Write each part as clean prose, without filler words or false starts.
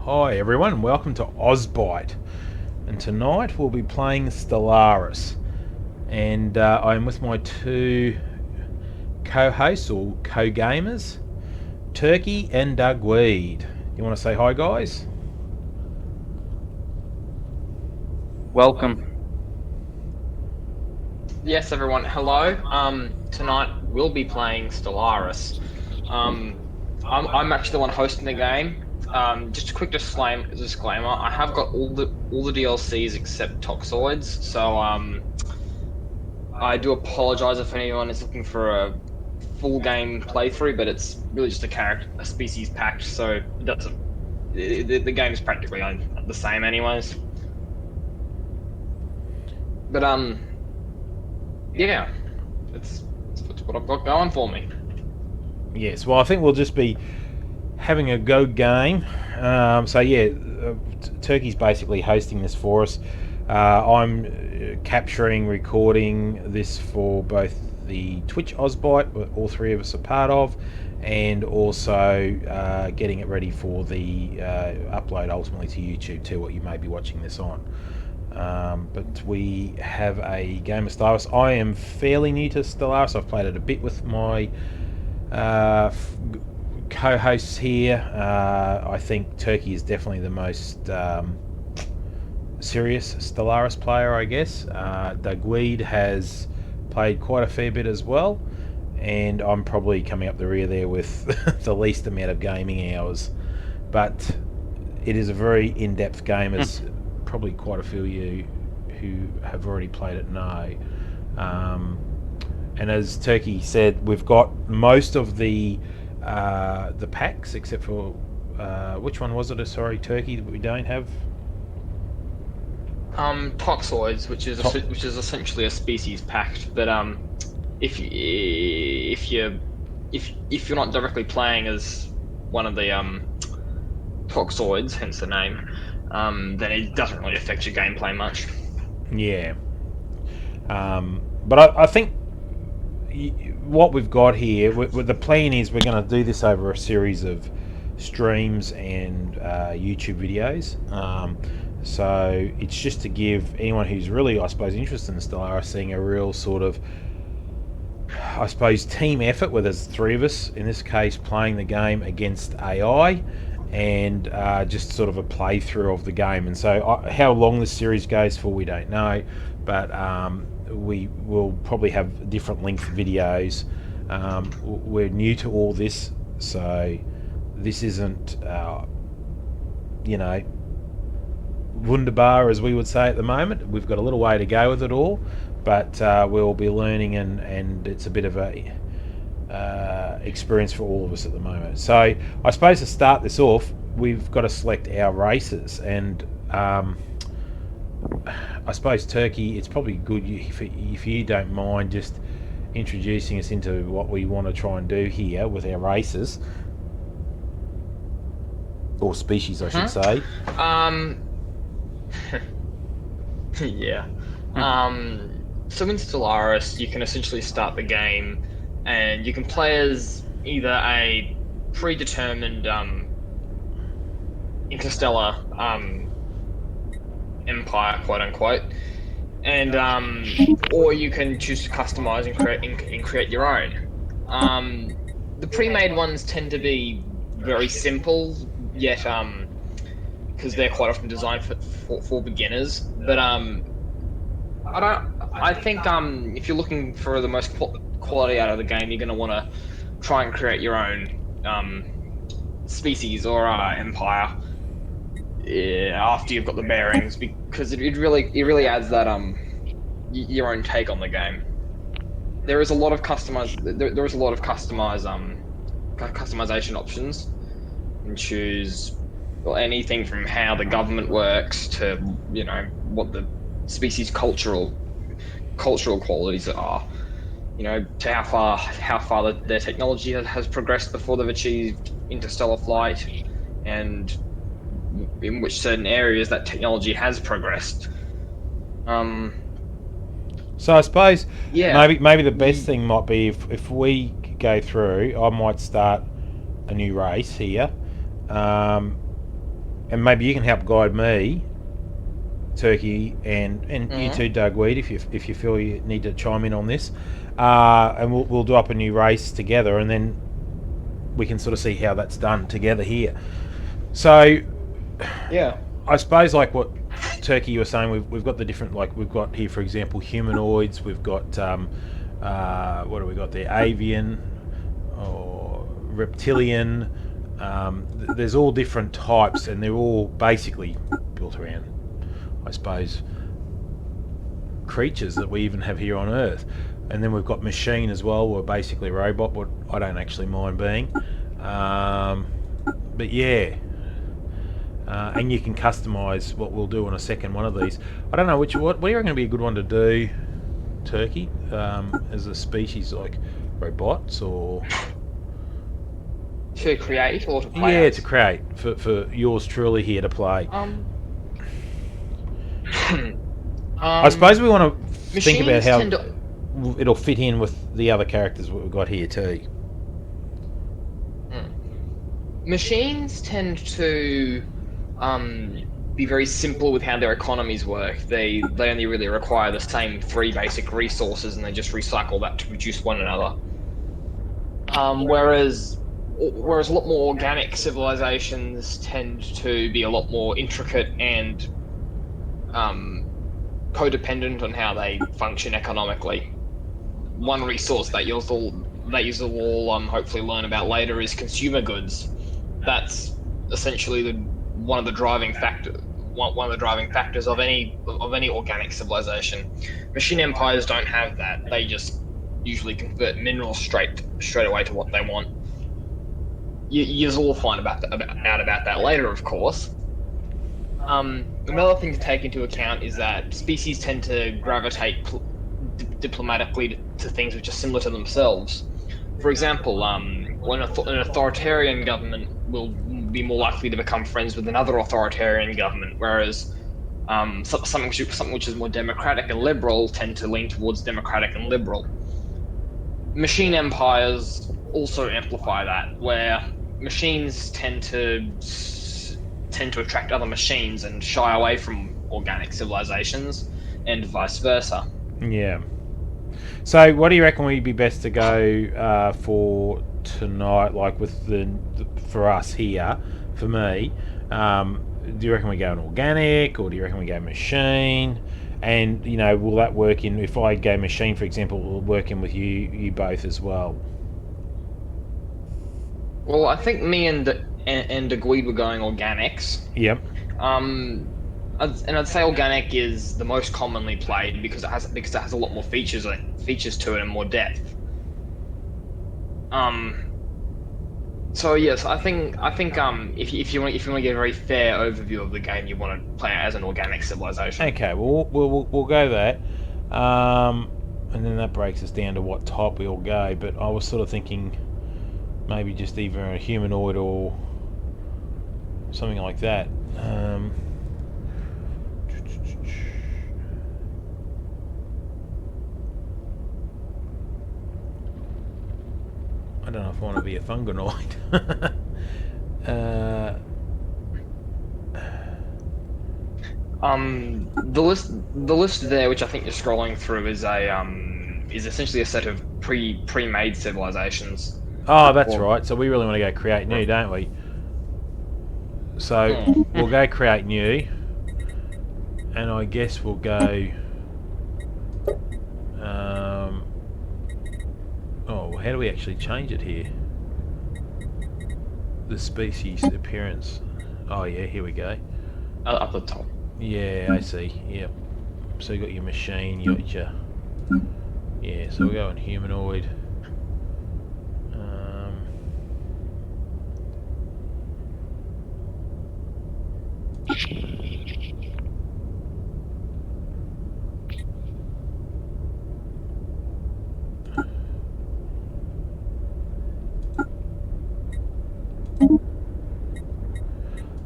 Hi everyone, welcome to Ozbite, and tonight we'll be playing Stellaris, and I'm with my two co-hosts or co-gamers, Turkey and Doug Weed. You want to say hi, guys? Welcome. Yes, everyone. Hello. Tonight we'll be playing Stellaris. Um, I'm actually the one hosting the game. Just a quick disclaimer. I have got all the DLCs except Toxoids, so I do apologize if anyone is looking for a full game playthrough, but it's really just a species packed, so it doesn't. The game is practically the same, anyways. But yeah, that's what I've got going for me. Yes, well I think we'll just be having a go game. Turkey's basically hosting this for us. I'm capturing, recording this for both the Twitch Ozbite, all three of us are part of, and also getting it ready for the upload ultimately to YouTube too, what you may be watching this on. But we have a game of Stellaris. I am fairly new to Stellaris. I've played it a bit with my co-hosts here. I think Turkey is definitely the most serious Stellaris player, I guess. Doug Weed has played quite a fair bit as well, and I'm probably coming up the rear there with the least amount of gaming hours. But it is a very in-depth game, as probably quite a few of you who have already played it know. And as Turkey said, we've got most of the packs except for which one was it? Sorry, Turkey, that we don't have. Toxoids, which is essentially a species pact. But if you're not directly playing as one of the Toxoids, hence the name, then it doesn't really affect your gameplay much. Yeah. But I think what we've got here, the plan is we're going to do this over a series of streams and YouTube videos. So it's just to give anyone who's really, I suppose, interested in Stellaris seeing a real sort of, I suppose, team effort where there's three of us, in this case, playing the game against AI, and just sort of a playthrough of the game. And so how long this series goes for, we don't know, but we will probably have different length videos. We're new to all this, so this isn't, wunderbar, as we would say at the moment. We've got a little way to go with it all, but we'll be learning, and it's a bit of a experience for all of us at the moment. So I suppose to start this off, we've got to select our races, and I suppose, Turkey, it's probably good if you don't mind just introducing us into what we want to try and do here with our races, or species, I should say. Yeah. So in Stellaris, you can essentially start the game, and you can play as either a predetermined interstellar empire, quote unquote, and or you can choose to customize and create your own. The pre-made ones tend to be very simple, yet because they're quite often designed for beginners. But I think if you're looking for the most quality out of the game, you're going to want to try and create your own species or empire after you've got the bearings, because it really adds that your own take on the game. There is a lot of customization options. You can choose anything from how the government works to what the species cultural qualities are, to how far their technology has progressed before they've achieved interstellar flight, and in which certain areas that technology has progressed. So I suppose Yeah. maybe the best thing might be if we go through, I might start a new race here. and maybe you can help guide me, Turkey, and you too, Doug Weed, if you feel you need to chime in on this, and we'll do up a new race together, and then we can sort of see how that's done together here. So, Yeah. I suppose like what Turkey you were saying, we've got the different, like we've got here, for example, humanoids. We've got what do we got there? Avian or reptilian. There's all different types, and they're all basically built around, I suppose, creatures that we even have here on Earth. And then we've got machine as well. We're basically a robot, what I don't actually mind being. But yeah. And you can customise what we'll do on a second one of these. I don't know what do you reckon would be a good one to do, Turkey, as a species, like robots or... To create or to play? Yeah, as? to create for yours truly here to play. I suppose we want to think about how it'll fit in with the other characters we've got here too. Machines tend to be very simple with how their economies work. They only really require the same 3 basic resources, and they just recycle that to produce one another. Whereas a lot more organic civilizations tend to be a lot more intricate and codependent on how they function economically. One resource that you'll all hopefully learn about later is consumer goods. That's essentially one of the driving factors of any organic civilization. Machine empires don't have that. They just usually convert minerals straight away to what they want. You'll all find out about that later, of course. Another thing to take into account is that species tend to gravitate diplomatically to things which are similar to themselves. For example, when an authoritarian government will be more likely to become friends with another authoritarian government, whereas something which is more democratic and liberal tend to lean towards democratic and liberal. Machine empires also amplify that, where machines tend to attract other machines and shy away from organic civilizations, and vice versa. Yeah. So, what do you reckon would be best to go for tonight? Like with for us here, for me, do you reckon we go an organic, or do you reckon we go machine? And will that work in? If I go machine, for example, will it work in with you both as well? Well, I think me and Degweed were going organics. Yep. I'd say organic is the most commonly played because it has a lot more features to it and more depth. So yes, I think if you want to get a very fair overview of the game, you want to play it as an organic civilization. Okay, well we'll go that, and then that breaks us down to what type we all go. But I was sort of thinking maybe just either a humanoid or something like that. I don't know if I want to be a fungoid. The list there, which I think you're scrolling through, is essentially a set of pre-made civilizations. Oh, that's right. So we really want to go create new, don't we? So we'll go create new, and I guess we'll go. Oh, how do we actually change it here? The species appearance. Oh yeah, here we go. Up the top. Yeah, I see. Yep. So you got your machine, you got your... Yeah, so we're going humanoid.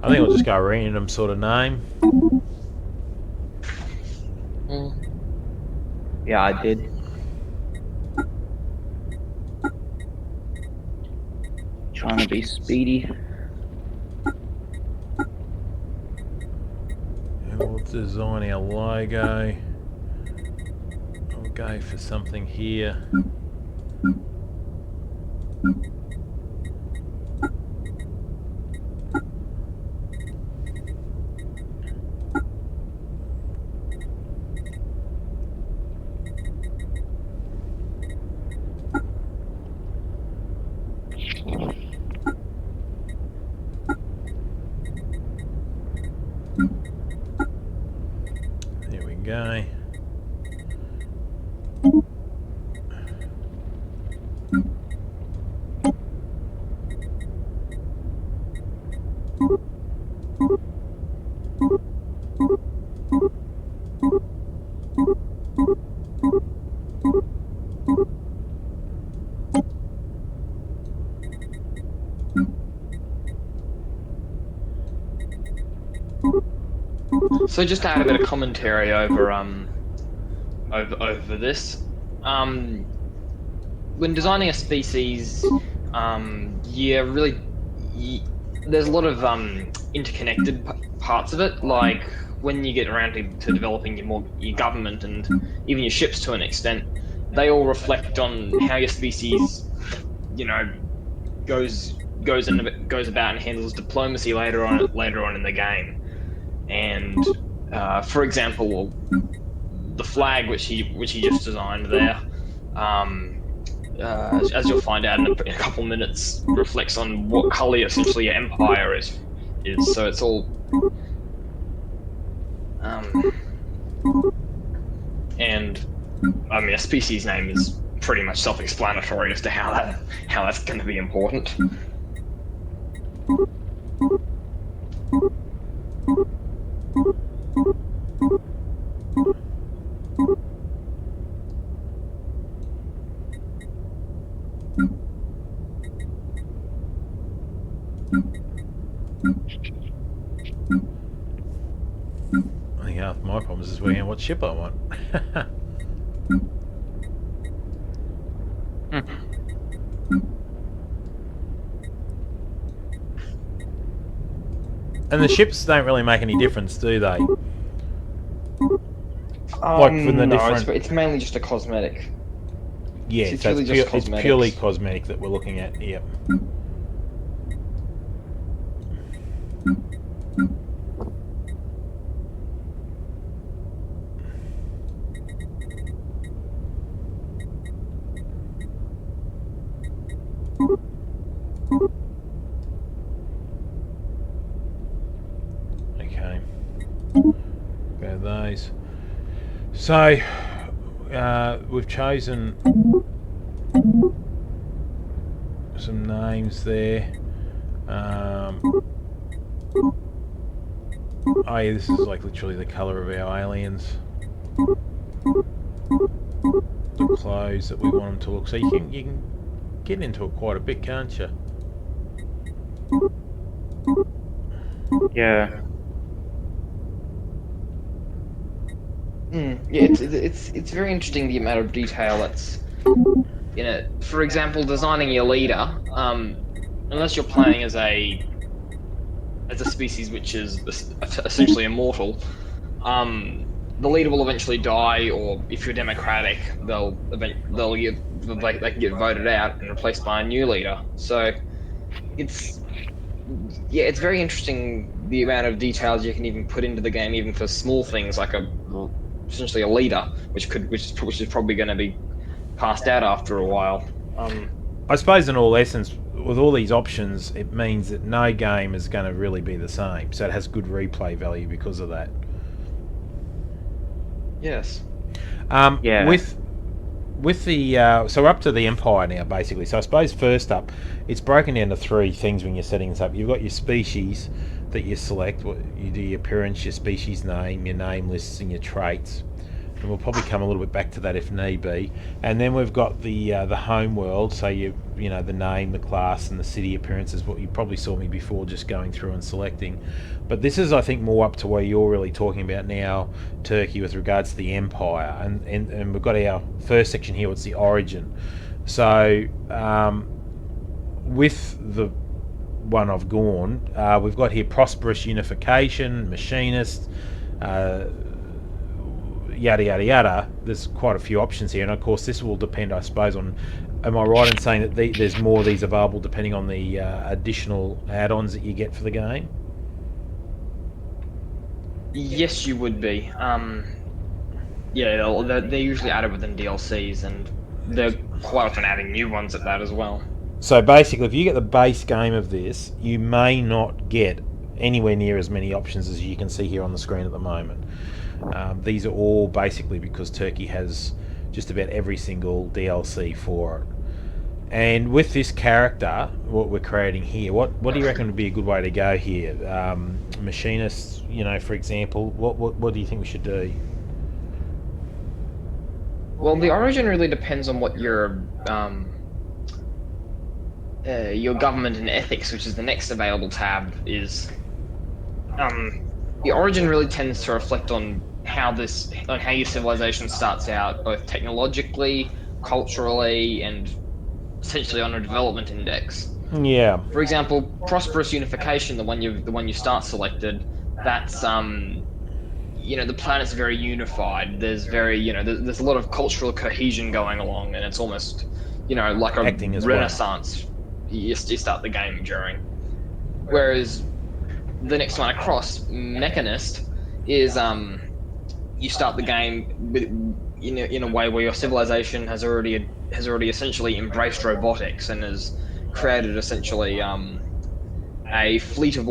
I think I'll just go a random sort of name. Yeah, I did. Trying to be speedy. And we'll design our logo. I'll go for something here. There we go. So just to add a bit of commentary over this, when designing a species, there's a lot of interconnected parts of it. Like when you get around to developing your government and even your ships to an extent, they all reflect on how your species, goes about and handles diplomacy later on in the game. And for example, the flag which he just designed there, as you'll find out in a couple minutes, reflects on what color essentially your empire is. So it's all and I mean a species name is pretty much self-explanatory as to how that's going to be important. I think half my problems is working out what ship I want. And the ships don't really make any difference, do they? Like from the no, different... it's mainly just a cosmetic. Yeah, It's so really just it's purely cosmetics. cosmetic that we're looking at. Yep. Okay. Go those. So we've chosen some names there. Oh yeah, this is like literally the colour of our aliens. The clothes that we want them to look. So you can get into it quite a bit, can't you? Yeah. Yeah, it's very interesting the amount of detail that's in it. For example, designing your leader, unless you're playing as a species which is essentially immortal, the leader will eventually die, or if you're democratic, they can get voted out and replaced by a new leader. So it's very interesting the amount of details you can even put into the game, even for small things like essentially a leader, which is probably going to be passed out after a while. I suppose in all essence, with all these options, it means that no game is going to really be the same. So it has good replay value because of that. Yes. Yeah. With the so we're up to the Empire now, basically. So I suppose first up, it's broken down to three things when you're setting this up. You've got your species that you select. You do your appearance, your species name, your name lists, and your traits. And we'll probably come a little bit back to that if need be. And then we've got the home world. So you know the name, the class, and the city appearances. What you probably saw me before, just going through and selecting. But this is, I think, more up to where you're really talking about now, Turkey, with regards to the Empire. And we've got our first section here. What's the origin? So with the one I've gone, we've got here prosperous unification, machinist, yada yada yada. There's quite a few options here, and of course this will depend, I suppose, on. Am I right in saying that there's more of these available depending on the additional add-ons that you get for the game? Yes, you would be. Yeah, they're usually added within DLCs, and they're quite often adding new ones at that as well. So basically, if you get the base game of this, you may not get anywhere near as many options as you can see here on the screen at the moment. These are all basically because Turkey has just about every single DLC for it. And with this character, what we're creating here, what do you reckon would be a good way to go here? Machinists, for example, what do you think we should do? Well, the origin really depends on what your government and ethics, which is the next available tab, is. The origin really tends to reflect on how your civilization starts out, both technologically, culturally, and essentially on a development index. Yeah. For example, prosperous unification, the one you start selected, that's the planet's very unified. There's there's a lot of cultural cohesion going along, and it's almost like a Acting as renaissance. You start the game during. Whereas the next one across, Mechanist, is you start the game with, in a way where your civilization has already essentially embraced robotics and has created essentially a fleet of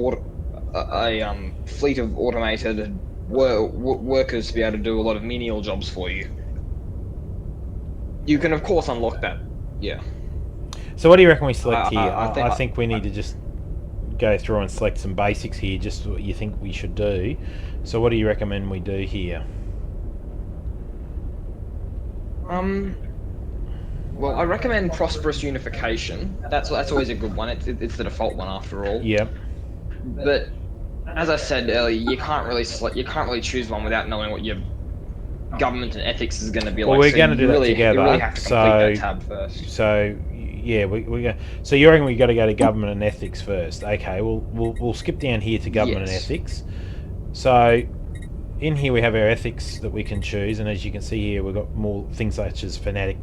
automated workers to be able to do a lot of menial jobs for you. You can of course unlock that. Yeah. So what do you reckon we select here? I think we need to just go through and select some basics here, just what you think we should do. So what do you recommend we do here? Well, I recommend prosperous unification. That's always a good one. It's the default one after all. Yep. But as I said earlier, you can't really choose one without knowing what your government and ethics is going to be like. Well, we're going to do that together. You really have to complete that tab first. So yeah, we go. So you reckon we got to go to government and ethics first? Okay, we'll skip down here to government and ethics. So in here we have our ethics that we can choose, and as you can see here, we've got more things such as fanatic,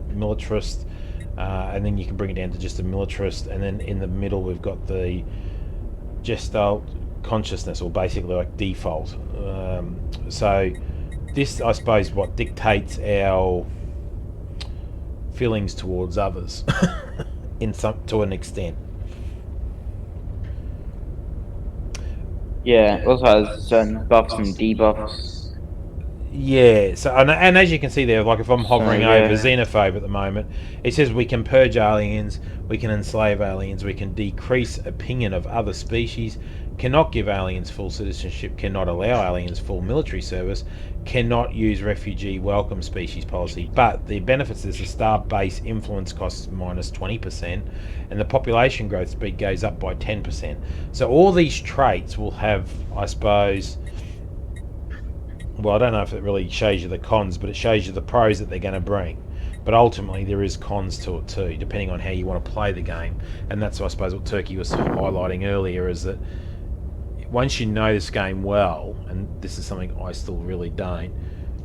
militarist, and then you can bring it down to just a militarist, and then in the middle we've got the gestalt consciousness, or basically like default. So this, I suppose, what dictates our feelings towards others to an extent. Yeah, also has certain buffs and debuffs. Yeah, so and as you can see there, like if I'm hovering over yeah. xenophobe at the moment, it says we can purge aliens, we can enslave aliens, we can decrease opinion of other species, cannot give aliens full citizenship, cannot allow aliens full military service, cannot use refugee welcome species policy. But the benefits is the star base influence costs minus 20%, and the population growth speed goes up by 10%. So all these traits will have, I suppose, well, I don't know if it really shows you the cons, but it shows you the pros that they're going to bring. But ultimately, there is cons to it too, depending on how you want to play the game. And that's, I suppose, what Turkey was highlighting earlier, is that once you know this game well, and this is something I still really don't,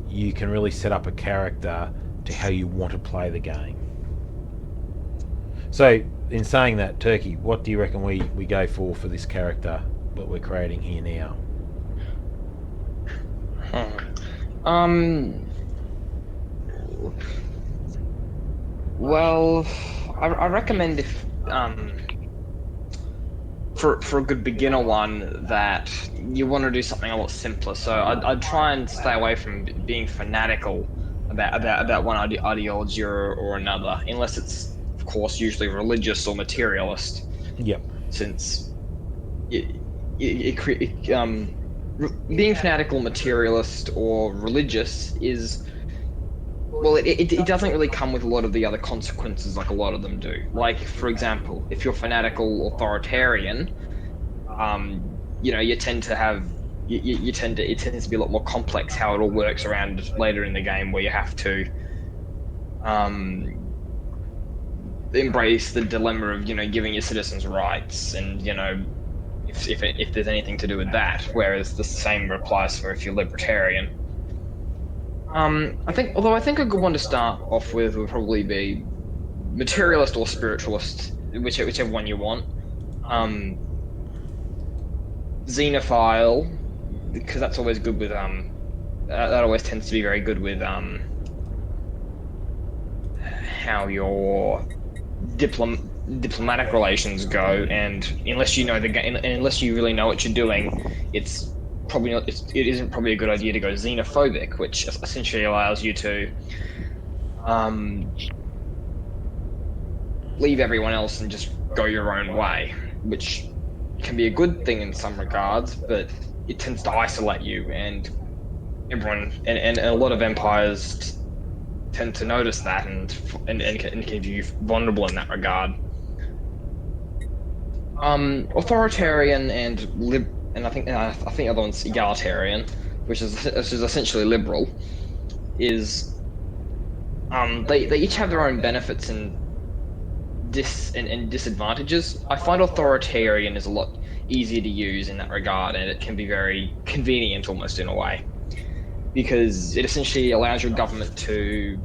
you can really set up a character to how you want to play the game. So, in saying that, Turkey, what do you reckon we go for this character that we're creating here now? Well, I recommend if for a good beginner one that you want to do something a lot simpler. So I'd try and stay away from being fanatical about one ideology or another, unless it's, of course, usually religious or materialist. Yep. Since being fanatical, materialist, or religious is, well, it doesn't really come with a lot of the other consequences like a lot of them do. Like, for example, if you're fanatical authoritarian, you tend to have, it tends to be a lot more complex how it all works around later in the game, where you have to embrace the dilemma of, giving your citizens rights and, if there's anything to do with that. Whereas the same applies for if you're libertarian. I think a good one to start off with would probably be materialist or spiritualist, whichever one you want. Xenophile, because that's always good with that always tends to be very good with how your diplomatic relations go, and unless you know the game, unless you really know what you're doing, it's probably not. It isn't probably a good idea to go xenophobic, which essentially allows you to leave everyone else and just go your own way, which can be a good thing in some regards, but it tends to isolate you, and everyone and a lot of empires tend to notice that and can keep you vulnerable in that regard. Authoritarian and I think the other one's egalitarian, which is essentially liberal. Is they each have their own benefits and disadvantages. I find authoritarian is a lot easier to use in that regard, and it can be very convenient almost in a way, because it essentially allows your government to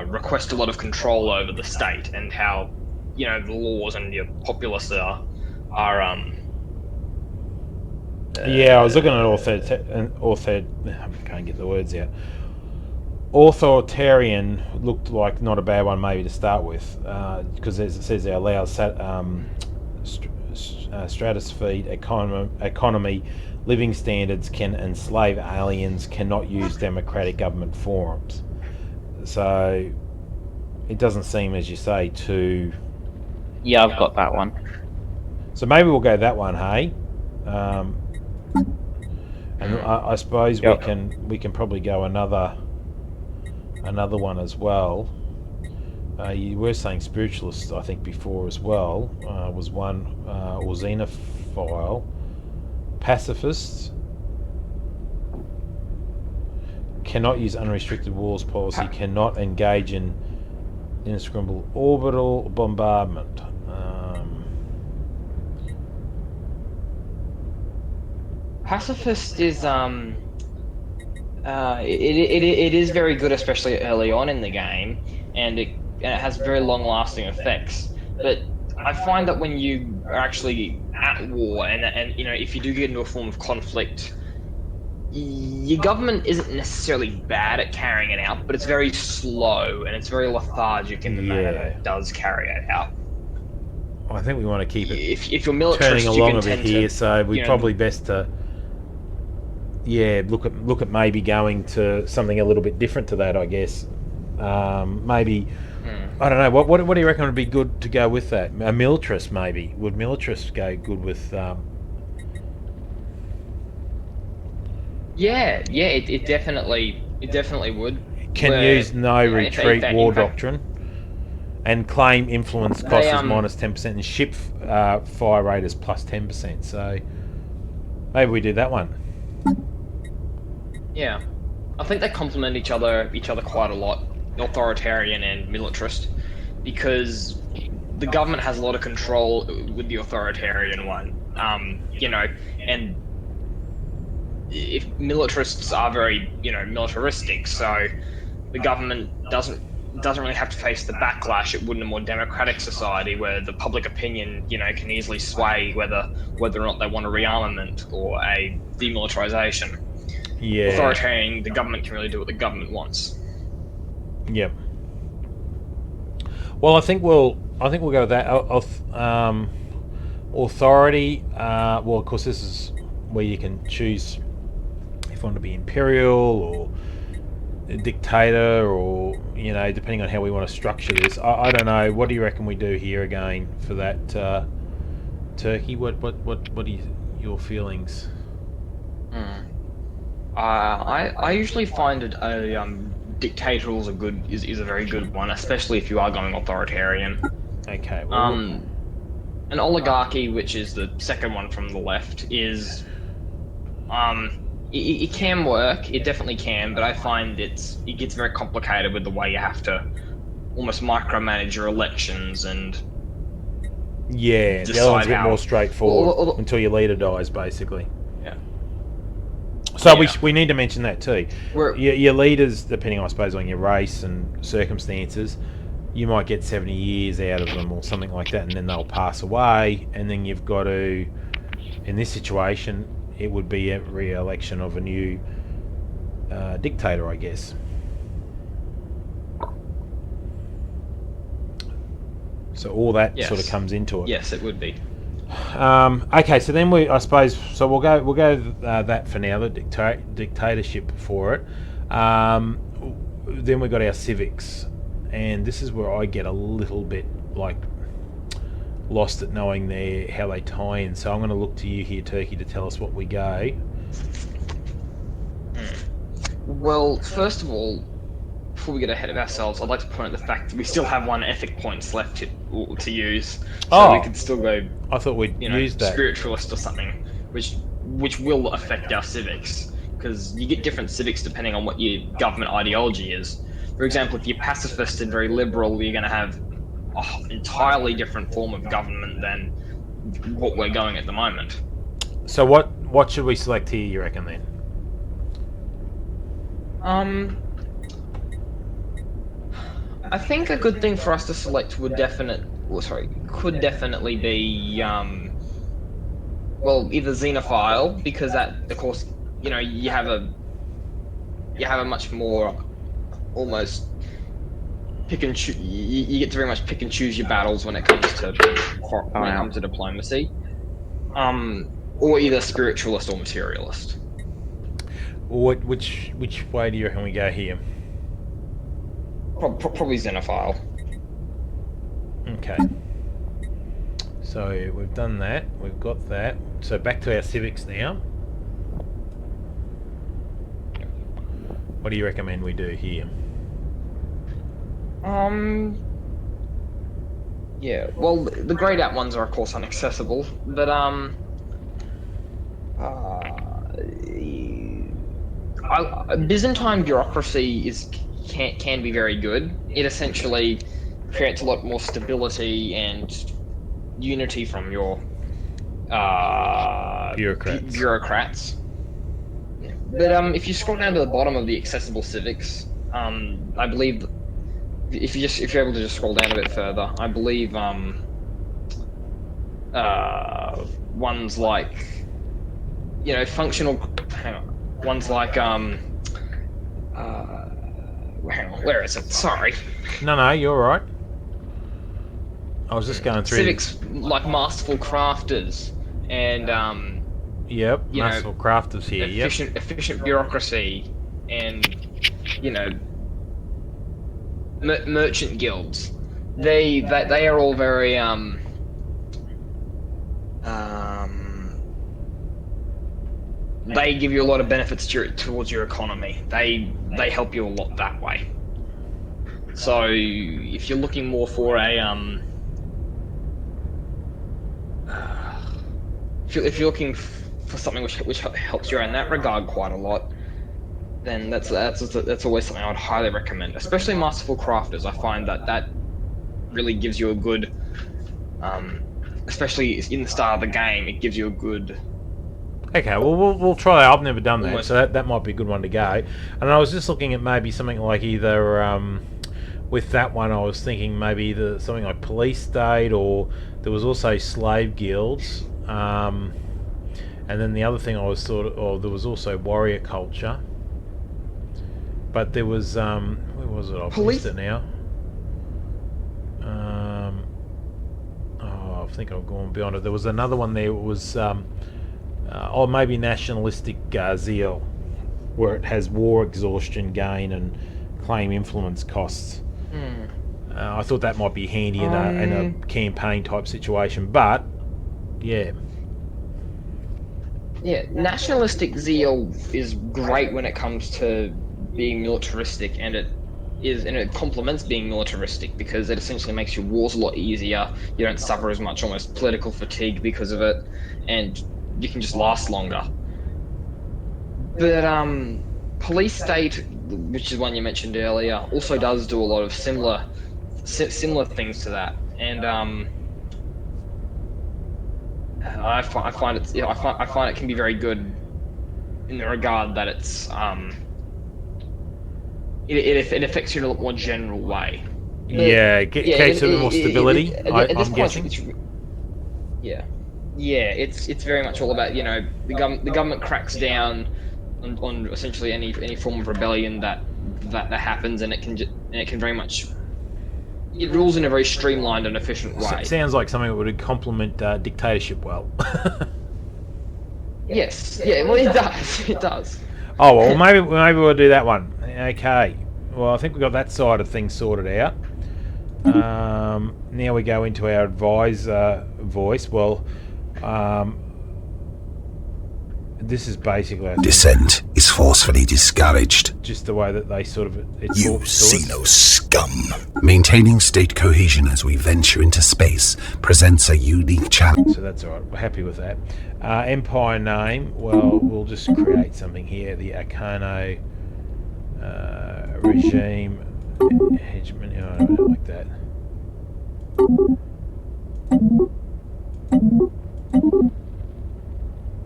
request a lot of control over the state and how the laws and your populace are yeah, I was looking at I can't get the words out. Authoritarian looked like not a bad one maybe to start with, because as it says, it allows stratified economy, living standards, can enslave aliens, cannot use democratic government forums. So it doesn't seem, as you say, too... Yeah, I've got that one. So maybe we'll go that one, hey? And I suppose we can probably go another one as well. You were saying spiritualist, I think, before as well, was one, or xenophile. Pacifists cannot use unrestricted wars policy, cannot engage in indiscriminate orbital bombardment. Pacifist is it is very good, especially early on in the game, and it has very long-lasting effects. But I find that when you are actually at war, and if you do get into a form of conflict, your government isn't necessarily bad at carrying it out, but it's very slow and it's very lethargic in the manner that it does carry it out. I think we want to keep it if you're militarist, turning along a bit here, so we probably best to look at maybe going to something a little bit different to that, I guess. Maybe I don't know. What do you reckon would be good to go with that? A militarist, maybe. Would militarists go good with? It definitely would. Can use no retreat war doctrine, and claim influence cost is minus 10%, and ship fire rate is plus 10%. So maybe we do that one. Yeah, I think they complement each other quite a lot, authoritarian and militarist, because the government has a lot of control with the authoritarian one. And if militarists are very, militaristic, so the government doesn't really have to face the backlash it would in a more democratic society where the public opinion, can easily sway whether or not they want a rearmament or a demilitarization. Yeah. Authoritarian, the government can really do what the government wants. Yep. Well, I think we'll go with that. Authority. Well, of course, this is where you can choose if you want to be imperial or a dictator, or depending on how we want to structure this. I don't know. What do you reckon we do here again for that, Turkey? What are your feelings? I usually find it a dictatorial is a very good one, especially if you are going authoritarian. Okay. Well, an oligarchy, which is the second one from the left, is it can work. It definitely can, but I find it gets very complicated with the way you have to almost micromanage your elections and Yeah, the other one's a bit more straightforward until your leader dies, basically. Yeah. So Yeah. we need to mention that too. Your leaders, depending, I suppose, on your race and circumstances, you might get 70 years out of them or something like that, and then they'll pass away, and then you've got to, in this situation, it would be a re-election of a new dictator, I guess. So all that sort of comes into it. Yes, it would be. Okay, so then I suppose, so we'll go that for now, the dictatorship for it. Then we got our civics, and this is where I get a little bit like lost at knowing how they tie in. So I'm going to look to you here, Turkey, to tell us what we go. Well, first of all, before we get ahead of ourselves, I'd like to point out the fact that we still have 1 ethic points left to use. So we could still go. I thought we'd use that. Spiritualist or something, which will affect our civics, because you get different civics depending on what your government ideology is. For example, if you're pacifist and very liberal, you're going to have an entirely different form of government than what we're going at the moment. So what should we select here, you reckon, then? I think a good thing for us to select could definitely be either xenophile, because that, of course, you have a much more almost pick and choose. You get to very much pick and choose your battles when it comes to diplomacy. Or either spiritualist or materialist. Which way do you reckon we go here? Probably xenophile. Okay. So we've done that. We've got that. So back to our civics now. What do you recommend we do here? Yeah. Well, the grayed out ones are of course inaccessible, but Byzantine bureaucracy can be very good. It essentially creates a lot more stability and unity from your bureaucrats. But if you scroll down to the bottom of the accessible civics, I believe if you're able to just scroll down a bit further, I believe ones like functional. Hang on. Ones like hang on, where is it? Sorry. No, you're right. I was just going through civics like masterful crafters and masterful crafters here. Efficient bureaucracy and merchant guilds. They are all very they give you a lot of benefits towards your economy. They help you a lot that way. So if you're looking more for a if you're looking for something which helps you in that regard quite a lot, then that's always something I would highly recommend. Especially masterful crafters, I find that really gives you a good, especially in the start of the game, it gives you a good. Okay, well, we'll try that. I've never done that, so that might be a good one to go. And I was just looking at maybe something like either, with that one, I was thinking maybe something like police state, or there was also slave guilds. And then the other thing I was there was also warrior culture. But there was, where was it? I've missed it now. I think I've gone beyond it. There was another one there. It was, or maybe nationalistic zeal, where it has war exhaustion gain and claim influence costs. I thought that might be handy in a campaign type situation, but yeah, nationalistic zeal is great when it comes to being militaristic, and it complements being militaristic because it essentially makes your wars a lot easier. You don't suffer as much almost political fatigue because of it, and you can just last longer. But police state, which is one you mentioned earlier, also does do a lot of similar things to that, and I find it, yeah, I find it can be very good in the regard that it affects you in a lot more general way. Yeah, keeps a bit more stability. At this I'm point, guessing. yeah, it's very much all about, the government cracks down on essentially any form of rebellion that happens, and it can very much, it rules in a very streamlined and efficient way. Sounds like something that would complement dictatorship well. Yes, yeah, well, it does. It does. Oh well, maybe we'll do that one. Okay. Well, I think we got that side of things sorted out. Now we go into our advisor voice. Well, this is basically, I think, Dissent is forcefully discouraged. just the way that they sort of it You talks to us. Xeno scum. Maintaining state cohesion as we venture into space presents a unique challenge. So that's all right. We're happy with that. Empire name. Well, we'll just create something here. The Arcano regime hegemony. Oh, I don't like that.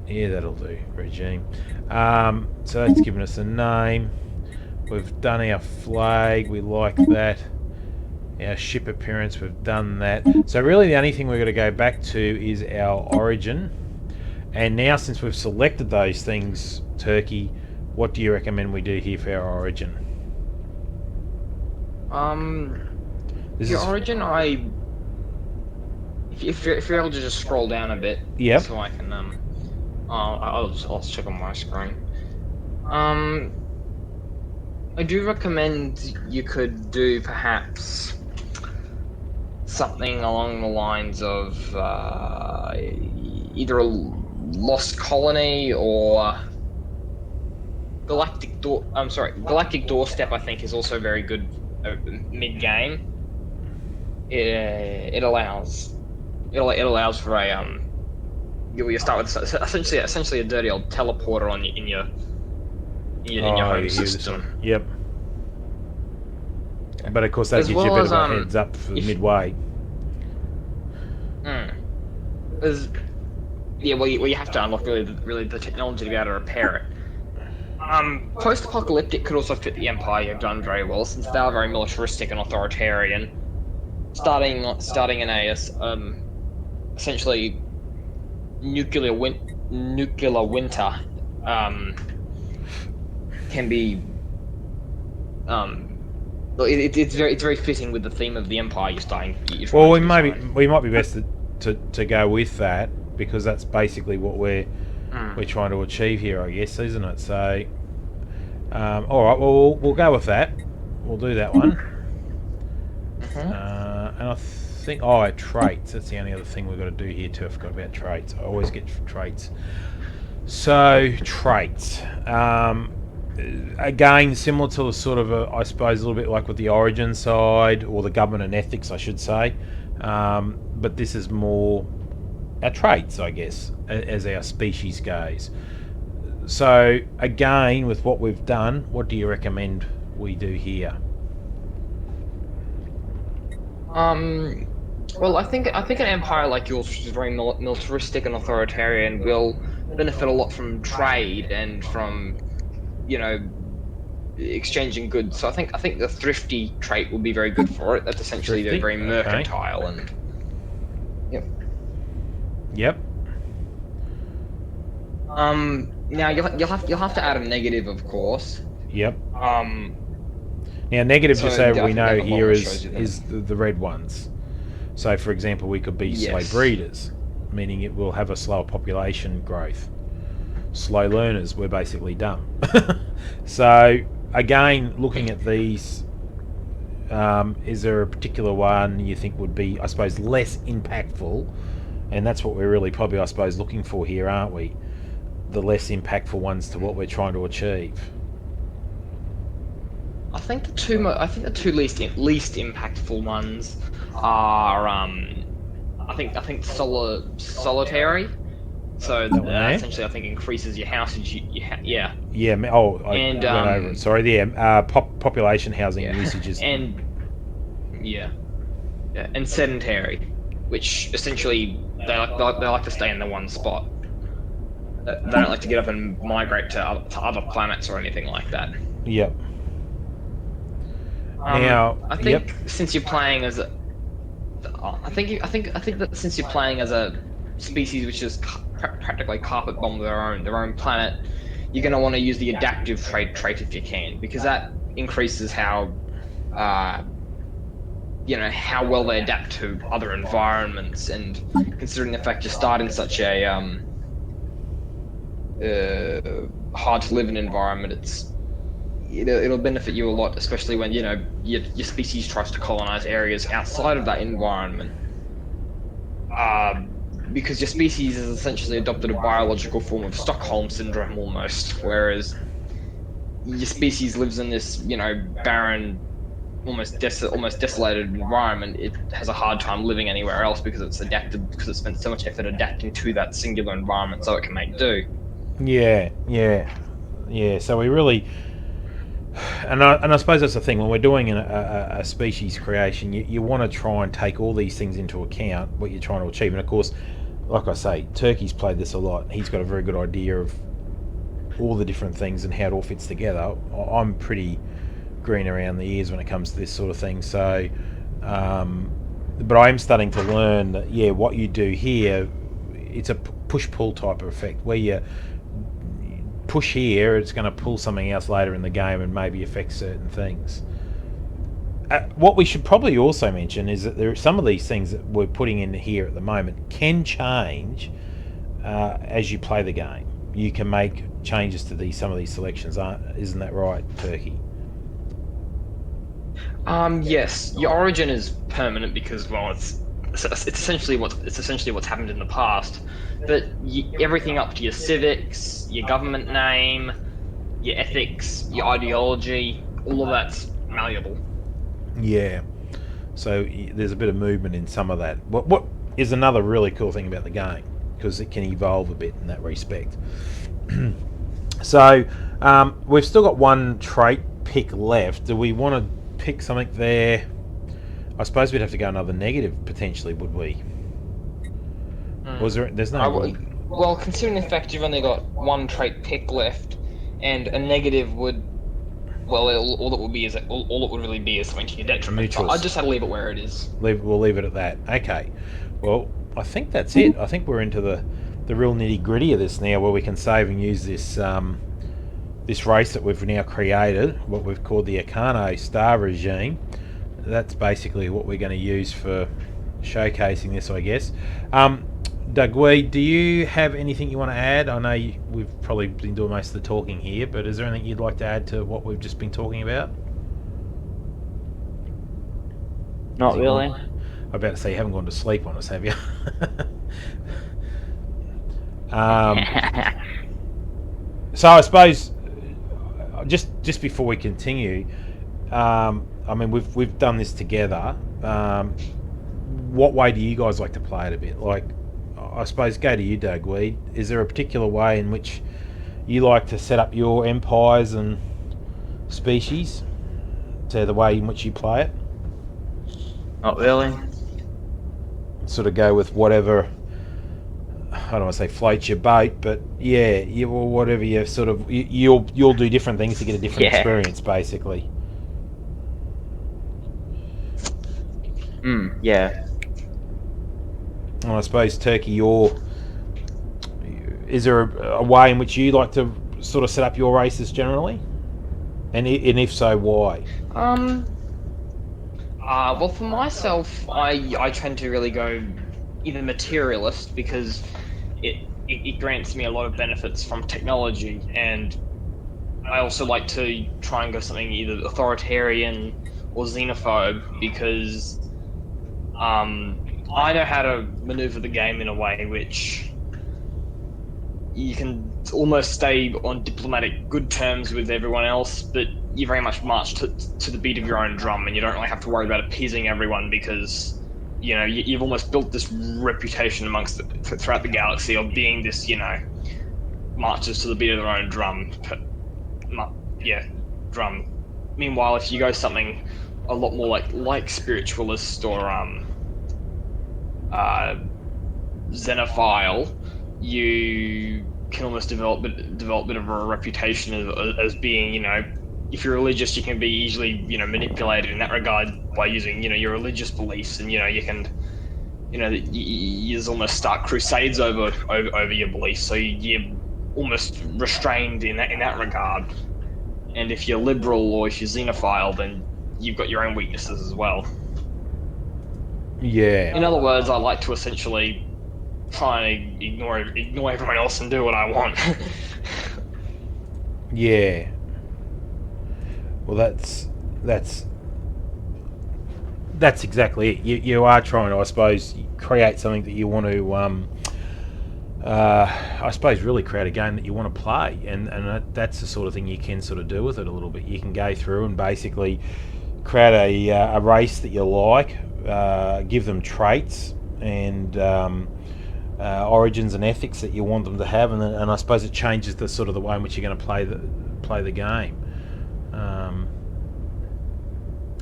Yeah, that'll do. Regime. So that's given us a name. We've done our flag. We like that. Our ship appearance, we've done that. So really the only thing we're going to go back to is our origin. And now since we've selected those things, Turkey, what do you recommend we do here for our origin? The origin, if you're able to just scroll down a bit, Yep. so I can I'll check on my screen. I do recommend you could do perhaps something along the lines of either a lost colony or galactic doorstep. I think is also very good mid game. It allows for a you start with essentially a dirty old teleporter on in your home system. Yep. But of course that As gives you a well bit as, of a heads up for midway. Well, you have to unlock really the technology to be able to repair it. Post-apocalyptic could also fit the Empire. You've done very well since they are very militaristic and authoritarian. Starting in a essentially nuclear winter can be it's very fitting with the theme of the Empire you're starting. Well, we might be best to go with that because that's basically what we're trying to achieve here, I guess, isn't it? So, all right, well we'll go with that. We'll do that one. And I think traits. That's the only other thing we've got to do here too. I forgot about traits. I always get traits. So traits. Again, similar to the sort of, I suppose, a little bit like with the origin side, or the government and ethics, I should say. But this is more our traits, I guess, as our species goes. So, again, with what we've done, what do you recommend we do here? Well, I think an empire like yours, which is very militaristic and authoritarian, will benefit a lot from trade and from, exchanging goods. So I think the thrifty trait will be very good for it. That's essentially Thrifty? very mercantile Okay. and. Yep. Yep. Now you'll have to add a negative, of course. Yep. Now, negative, So just so I we think know that here, shows you that. is the red ones. So, for example, we could be slow Yes. breeders, meaning it will have a slower population growth. Slow learners, we're basically dumb. So, again, looking at these, is there a particular one you think would be, I suppose, less impactful? And that's what we're really probably, I suppose, looking for here, aren't we? The less impactful ones to what we're trying to achieve. I think the two least impactful ones are I think solitary. So That one there? essentially, I think increases your housage. Yeah. Yeah. I And, went over it. Sorry. Yeah. Population housing Yeah. usages. And and sedentary. which essentially they like to stay in the one spot. They don't like to get up and migrate to other planets or anything like that. Yep. Now, I think since you're playing as a, I think that since you're playing as a species which is practically carpet bomb their own planet, you're going to want to use the adaptive trait if you can, because that increases how how well they adapt to other environments, and considering the fact you start in such a hard to live in environment, it'll benefit you a lot, especially when your species tries to colonize areas outside of that environment. Because your species has essentially adopted a biological form of Stockholm syndrome almost, whereas your species lives in this barren, almost desolated environment. It has a hard time living anywhere else because it's spent so much effort adapting to that singular environment so it can make do. Yeah. So we really, and I suppose that's the thing when we're doing a species creation, you want to try and take all these things into account, what you're trying to achieve. And of course, like I say, Turkey's played this a lot. He's got a very good idea of all the different things and how it all fits together. I'm pretty green around the ears when it comes to this sort of thing. So, but I am starting to learn that what you do here, it's a push-pull type of effect where you push here, it's going to pull something else later in the game and maybe affect certain things. What we should probably also mention is that there are some of these things that we're putting in here at the moment can change as you play the game. You can make changes to some of these selections, isn't that right, Turkey? Yes, your origin is permanent because, well, it's essentially what's happened in the past. But everything up to your civics, your government name, your ethics, your ideology, all of that's malleable. Yeah. So there's a bit of movement in some of that. What is another really cool thing about the game, because it can evolve a bit in that respect. So we've still got one trait pick left. Do we want to pick something there? I suppose we'd have to go another negative potentially, would we? Was there's no well, considering the fact you've only got one trait pick left, and a negative would, well, all it would really be is something to your detriment. Neutrals. I'd just have to leave it where it is. We'll leave it at that. Okay. Well, I think that's it. I think we're into the real nitty gritty of this now, where we can save and use this this race that we've now created, what we've called the Akano star regime. That's basically what we're going to use for showcasing this, I guess. Dagui, do you have anything you want to add? I know we've probably been doing most of the talking here, but is there anything you'd like to add to what we've just been talking about? Not really. I'm about to say you haven't gone to sleep on us, have you? So I suppose just before we continue, I mean we've done this together. What way do you guys like to play it a bit? Like, I suppose go to you, Dagweed. Is there a particular way in which you like to set up your empires and species to the way in which you play it? Not really. Sort of go with whatever, I don't want to say floats your boat, but whatever you sort of, you'll do different things to get a different experience, basically. Yeah. And I suppose, Turkey, is there a way in which you like to sort of set up your races generally? And if so, why? Well, for myself, I tend to really go either materialist, because it grants me a lot of benefits from technology, and I also like to try and go something either authoritarian or xenophobe, because I know how to maneuver the game in a way which you can almost stay on diplomatic good terms with everyone else, but you very much march to the beat of your own drum, and you don't really have to worry about appeasing everyone, because you've almost built this reputation throughout the galaxy of being this marches to the beat of their own drum. Drum. Meanwhile, if you go something a lot more like spiritualist or xenophile, you can almost develop a bit of a reputation as being, if you're religious, you can be easily, manipulated in that regard by using, your religious beliefs, and you can, you almost start crusades over your beliefs. So you're almost restrained in that regard. And if you're liberal or if you're xenophile, then you've got your own weaknesses as well. Yeah. In other words, I like to essentially try and ignore everyone else and do what I want. Yeah. Well, that's exactly it. You are trying to, I suppose, create something that you want to, I suppose, really create a game that you want to play, and that's the sort of thing you can sort of do with it a little bit. You can go through and basically create a race that you like, give them traits and origins and ethics that you want them to have, and I suppose it changes the sort of the way in which you're going to play the game.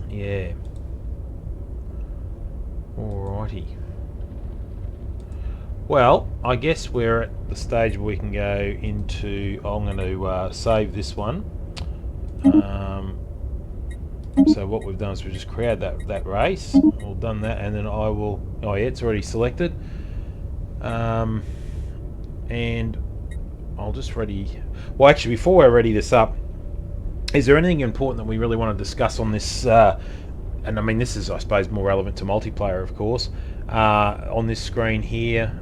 Yeah. Alrighty. Well, I guess we're at the stage where we can go into. I'm going to save this one. So what we've done is we've just created that race. We've done that, and then I will. Oh yeah, it's already selected. And I'll just ready. Well, actually, before I ready this up, is there anything important that we really want to discuss on this? And I mean, this is, I suppose, more relevant to multiplayer, of course. On this screen here,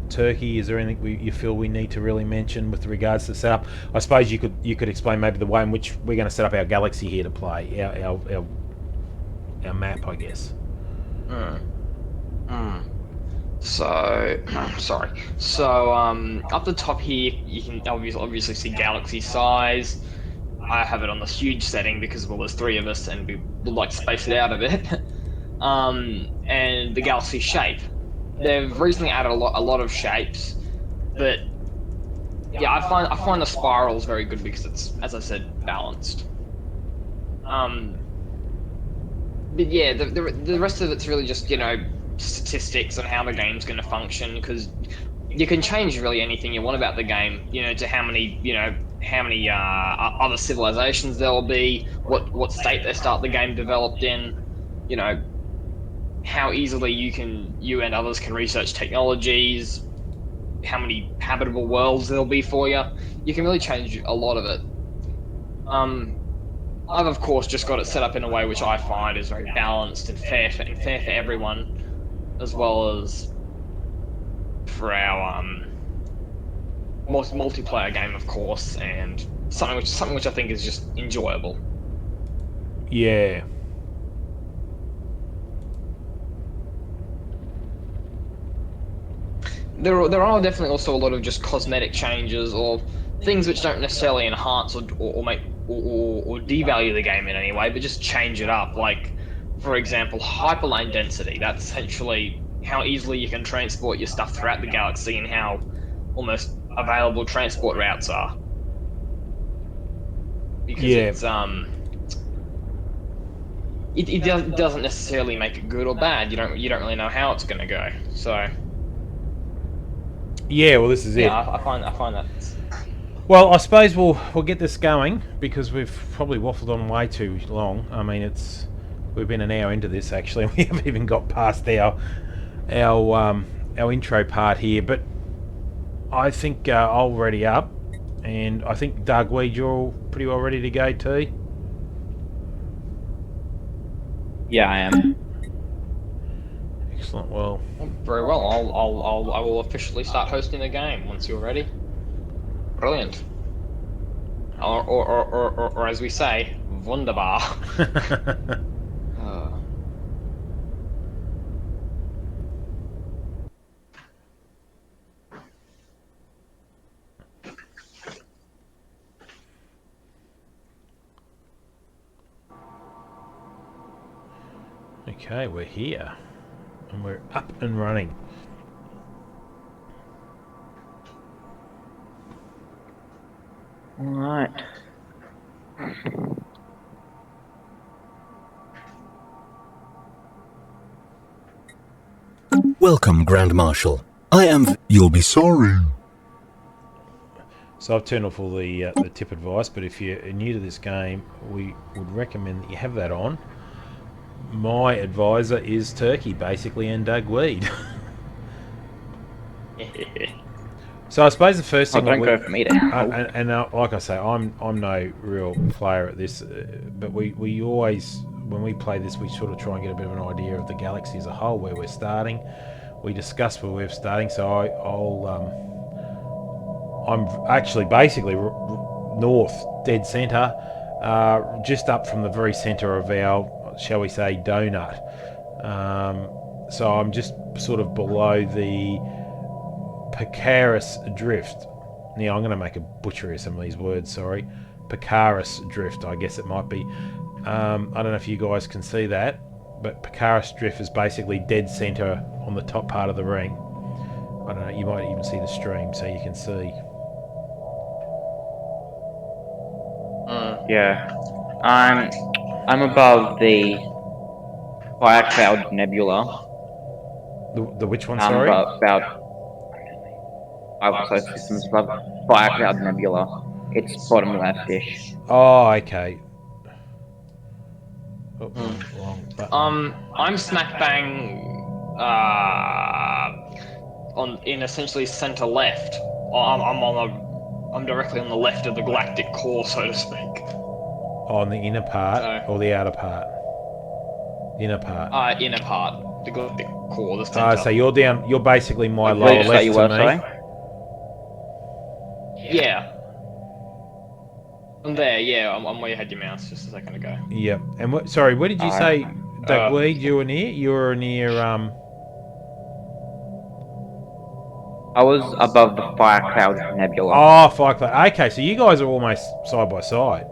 Turkey, is there anything you feel we need to really mention with regards to setup? I suppose you could explain maybe the way in which we're going to set up our galaxy here to play our map, I guess. So, sorry. So, up the top here, you can obviously see galaxy size. I have it on the huge setting because, well, there's 3 of us and we would like to space it out a bit. And the galaxy shape. They've recently added a lot of shapes, but yeah, I find the spirals very good because it's, as I said, balanced. But yeah, the rest of it's really just, statistics on how the game's going to function, because you can change really anything you want about the game, to how many other civilizations there will be, what state they start the game developed in, how easily you and others can research technologies, how many habitable worlds there'll be for you. You can really change a lot of it. I've of course just got it set up in a way which I find is very balanced and fair for everyone, as well as for our multiplayer game, of course, and something which I think is just enjoyable. Yeah. There are definitely also a lot of just cosmetic changes or things which don't necessarily enhance or make or devalue the game in any way, but just change it up. Like, for example, hyperlane density. That's essentially how easily you can transport your stuff throughout the galaxy and how almost available transport routes are. Because it's it doesn't necessarily make it good or bad. You don't really know how it's going to go. So yeah, well, this is it. Yeah, I find that. Well, I suppose we'll get this going because we've probably waffled on way too long. I mean, we've been an hour into this actually. We haven't even got past our intro part here. But I think I'll ready up, and I think Dugweed, you're all pretty well ready to go too. Yeah, I am. Excellent. Well, Very well. I will officially start hosting the game once you're ready. Brilliant. Or as we say, wunderbar. Okay, we're here, and we're up and running. All right. Welcome, Grand Marshal. I am... You'll be sorry. So I've turned off all the tip advice, but if you're new to this game, we would recommend that you have that on. My advisor is Turkey, basically, and Doug Weed. So I suppose the first thing... don't go for me to like I say, I'm no real player at this, but we always, when we play this, we sort of try and get a bit of an idea of the galaxy as a whole, where we're starting. We discuss where we're starting, so I'm actually basically north, dead centre, just up from the very centre of our, shall we say, donut. So I'm just sort of below the Picaris drift. Now I'm going to make a butchery of some of these words, sorry. Picaris drift, I guess it might be. I don't know if you guys can see that, but Picaris drift is basically dead centre on the top part of the ring. I don't know, you might even see the stream so you can see. Yeah. I'm above the Fire Cloud Nebula. The which one, sorry? About 5 solar systems above Fire Cloud Nebula. It's bottom left-ish. Oh, okay. Oh, wrong button. I'm smack bang in essentially center left. I'm directly on the left of the galactic core, so to speak. On the inner part or the outer part? Inner part. Inner part, the galactic core, the center. So you're down. You're basically my lower left to me. Yeah. I'm there. Yeah, I'm where you had your mouse just a second ago. Yep. And sorry, where did you say, Doug Weed? You were near. You were near. I was above the Fire Cloud Nebula. Oh, Fire Cloud. Okay, so you guys are almost side by side.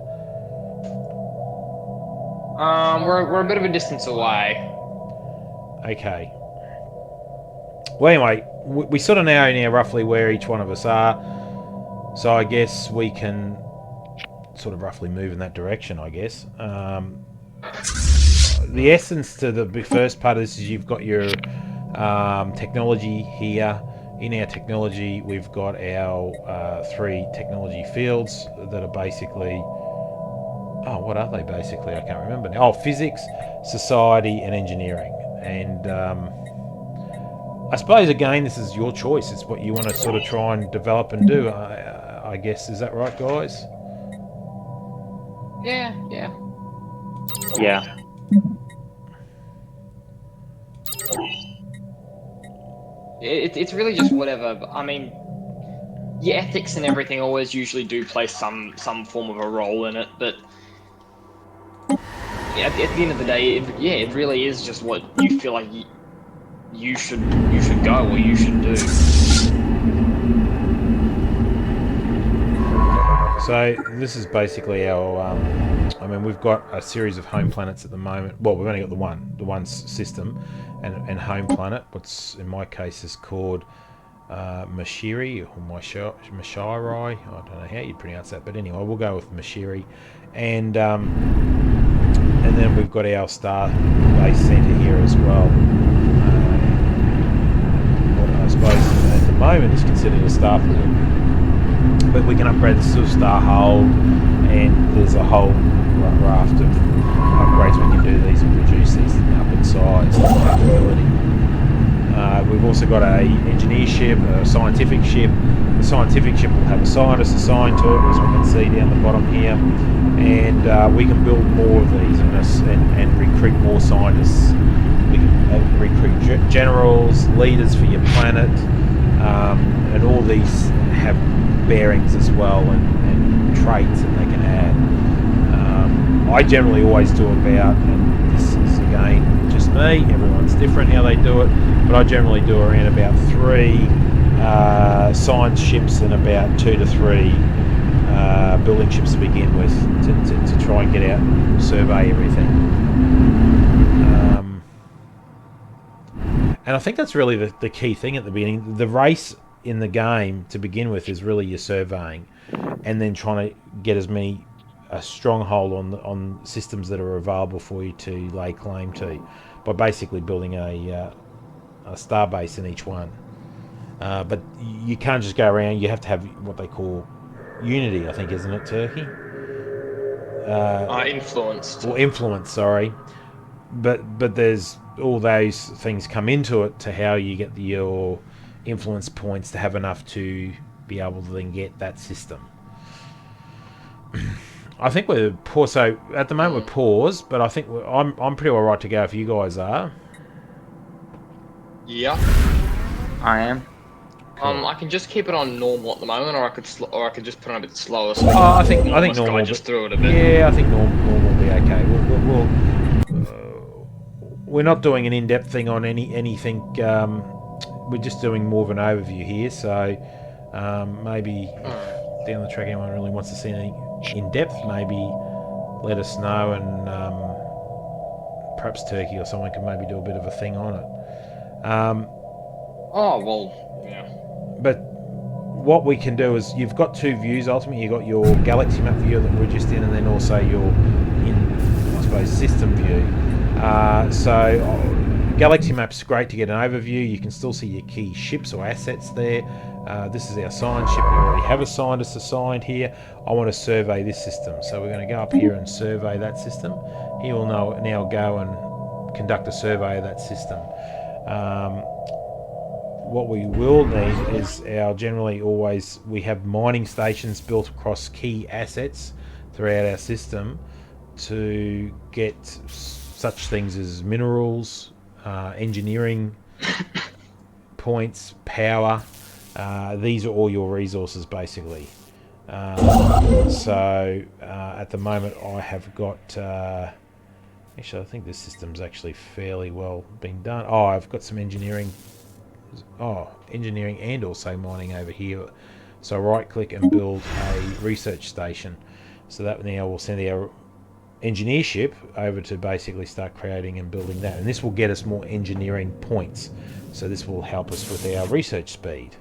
We're a bit of a distance away. Okay. Well, anyway, we sort of now roughly where each one of us are. So I guess we can sort of roughly move in that direction, I guess. The essence to the first part of this is you've got your technology here. In our technology, we've got our 3 technology fields that are basically... Oh, what are they basically? I can't remember now. Oh, physics, society, and engineering. And I suppose, again, this is your choice. It's what you want to sort of try and develop and do, I guess. Is that right, guys? Yeah. Yeah. It's really just whatever. I mean, your ethics and everything always usually do play some form of a role in it, but yeah, at the end of the day, it really is just what you feel like you should go or you should do. So this is basically our. I mean, we've got a series of home planets at the moment. Well, we've only got the one system, and home planet. What's in my case is called Mashiri or Mashiri. I don't know how you'd pronounce that, but anyway, we'll go with Mashiri, and then we've got our star base center here as well. What I suppose at the moment is considered a starport, but we can upgrade this to a star hold, and there's a whole raft of upgrades we can do these and reduce these up in size and capability. We've also got a engineer ship, a scientific ship. The scientific ship will have a scientist assigned to it, as we can see down the bottom here, and we can build more of these and recruit more scientists. We can recruit generals, leaders for your planet, and all these have bearings as well and traits that they can add. I generally always do about, and this is again just me, everyone's different how they do it, but I generally do around about 3 science ships and about 2 to 3 building ships to begin with to try and get out and survey everything. And I think that's really the key thing at the beginning. The race in the game to begin with is really your surveying, and then trying to get a stronghold on systems that are available for you to lay claim to by basically building a a star base in each one. But you can't just go around. You have to have what they call unity, I think, isn't it, Turkey? Influenced. Or influence, sorry. But there's all those things come into it to how you get your influence points to have enough to be able to then get that system. I think we're poor. So at the moment we're paused, but I think I'm pretty alright to go if you guys are. Yeah. I am. I can just keep it on normal at the moment, or I could just put it on a bit slower. Oh, I think normal. Just through it a bit. Yeah, I think normal will be okay. We're not doing an in-depth thing on anything. We're just doing more of an overview here. So maybe if down the track anyone really wants to see anything in depth, maybe let us know, and perhaps Turkey or someone can maybe do a bit of a thing on it. Yeah. But what we can do is, you've got two views ultimately. You've got your galaxy map view that we're just in, and then also your I suppose system view. So galaxy map's great to get an overview. You can still see your key ships or assets there. This is our signed ship. We already have a scientist assigned here. I want to survey this system, so we're going to go up here and survey that system. He will now go and conduct a survey of that system. What we will need is we have mining stations built across key assets throughout our system to get such things as minerals, engineering points, power. These are all your resources basically. So at the moment I have got actually I think this system's actually fairly well been done. I've got some engineering and also mining over here. So right click and build a research station. So that now will send our engineer ship over to basically start creating and building that. And this will get us more engineering points. So this will help us with our research speed.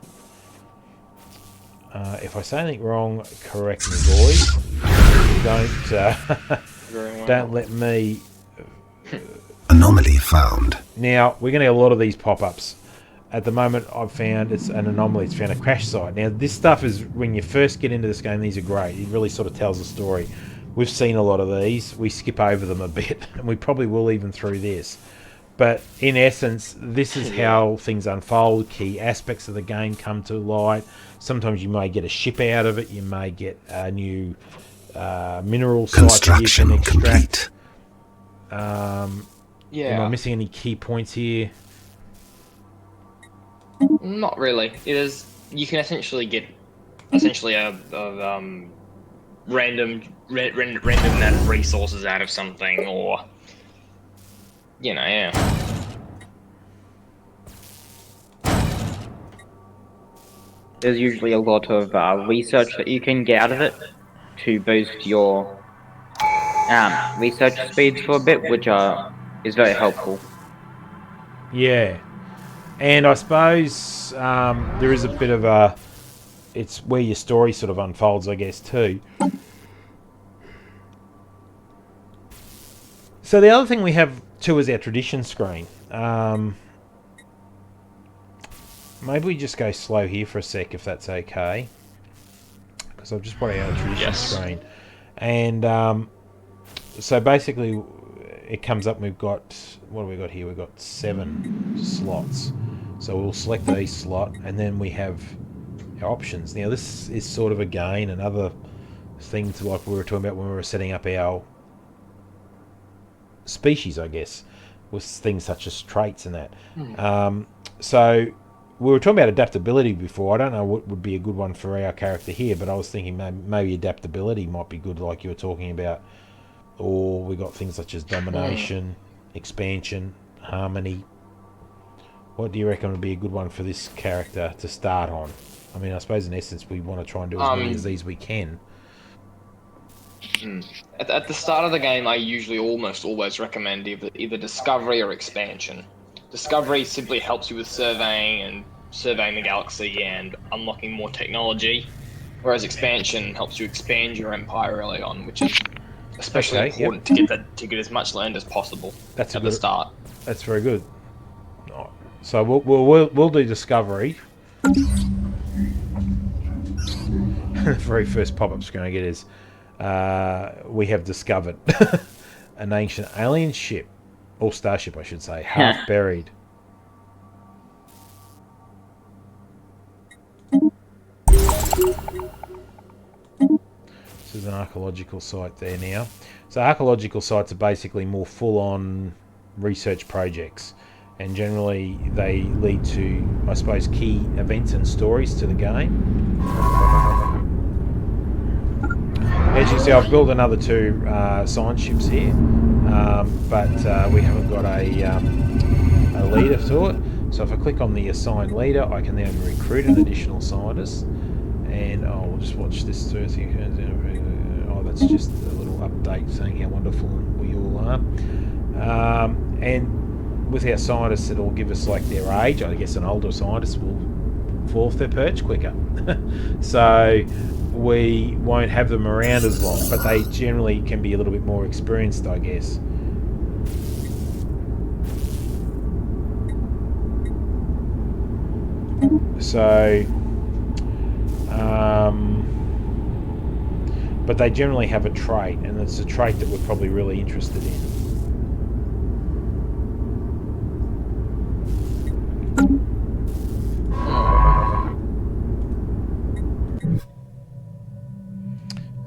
If I say anything wrong, correct me, boys. Don't let me... Anomaly found. Now, we're going to get a lot of these pop-ups. At the moment, I've found it's an anomaly. It's found a crash site. Now, this stuff is, when you first get into this game, these are great. It really sort of tells a story. We've seen a lot of these. We skip over them a bit, and we probably will even through this. But in essence, this is how things unfold. Key aspects of the game come to light. Sometimes you may get a ship out of it. You may get a new mineral site Construction that you can extract. complete. Am I missing any key points here? Not really. It is. You can essentially get a random net resources out of something, or There's usually a lot of research that you can get out of it to boost your research speeds for a bit, which is very helpful. Yeah. And I suppose there is a bit of it's where your story sort of unfolds, I guess, too. So the other thing we have, too, is our tradition screen. Maybe we just go slow here for a sec, if that's okay. Because I've just brought out a tradition screen. And so basically it comes up, we've got, what have we got here? We've got 7 slots. So we'll select these slot, and then we have our options. Now this is sort of, again, another thing to like we were talking about when we were setting up our species, I guess, with things such as traits and that. So we were talking about adaptability before. I don't know what would be a good one for our character here, but I was thinking maybe adaptability might be good, like you were talking about. Or we got things such as domination, expansion, harmony. What do you reckon would be a good one for this character to start on? I mean, I suppose in essence we want to try and do as many of these we can. At the start of the game, I usually almost always recommend either discovery or expansion. Discovery simply helps you with surveying the galaxy and unlocking more technology, whereas expansion helps you expand your empire early on, which is especially important to get as much land as possible at the start. That's very good. So we'll do discovery. The very first pop-up screen I get is we have discovered an ancient alien ship, or starship I should say, half buried. This is an archaeological site there now. So archaeological sites are basically more full-on research projects, and generally they lead to, I suppose, key events and stories to the game. As you can see, I've built another 2 science ships here, but we haven't got a leader to it. So if I click on the assign leader, I can then recruit an additional scientist. And we'll just watch this through. Oh, that's just a little update saying how wonderful we all are. And with our scientists, it'll give us like their age. I guess an older scientist will fall off their perch quicker. So we won't have them around as long, but they generally can be a little bit more experienced, I guess. So, but they generally have a trait, and it's a trait that we're probably really interested in.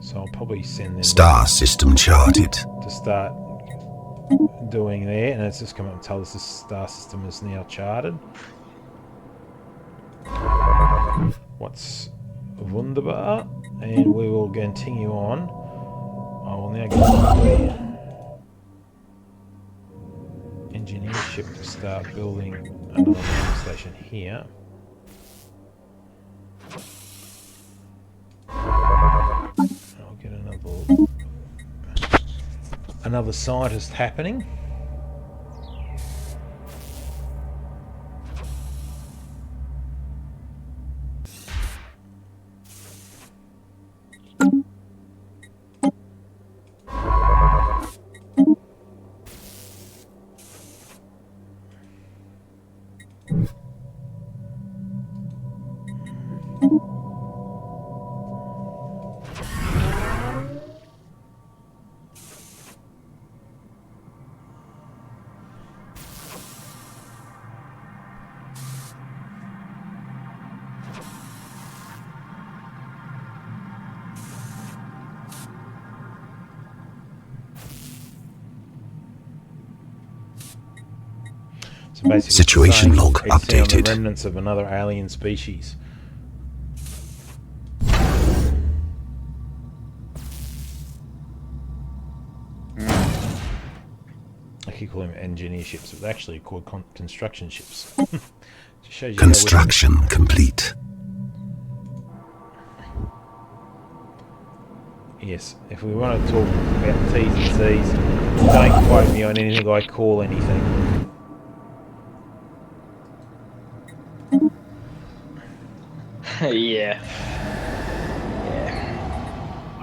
So I'll probably send them Star system charted. to start doing there, and it's just come up and tell us the star system is now charted. What's wunderbar, and we will continue on. I will now get the engineer ship to start building another mining station here. I'll get another scientist happening. So basically Situation it's saying log it's found the updated. remnants of another alien species. I keep calling them engineer ships, but they're actually called construction ships. Just shows you how Construction complete. yes, if we want to talk about T's and C's, don't quote me on anything I call anything. Yeah.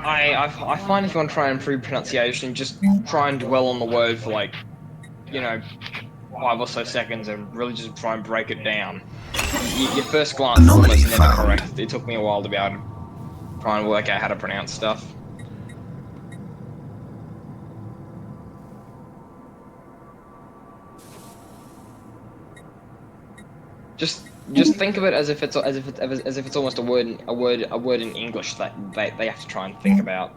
I find if you want to try and improve pronunciation, just try and dwell on the word for like, 5 or so seconds and really just try and break it down. Your first glance is Anomaly almost never found. correct. It took me a while to be able to try and work out how to pronounce stuff. Just think of it as if it's almost a word in English that they have to try and think about.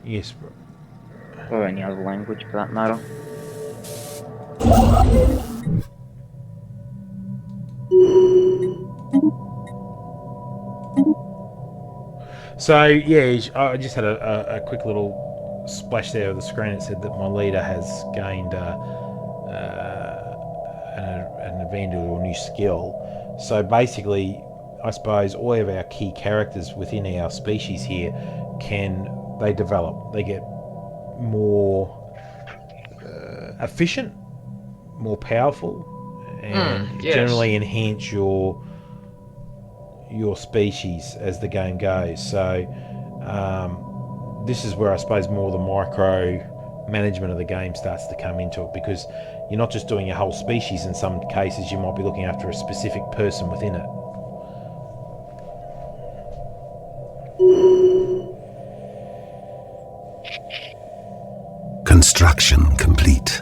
Yes, bro. Or any other language for that matter. So yeah, I just had a quick little splash there of the screen. It said that my leader has gained an advantage or new skill. So basically, I suppose all of our key characters within our species here they develop. They get more efficient, more powerful, and yes. generally enhance your species as the game goes. So this is where I suppose more the micro management of the game starts to come into it, because you're not just doing a whole species. In some cases, you might be looking after a specific person within it. Construction complete.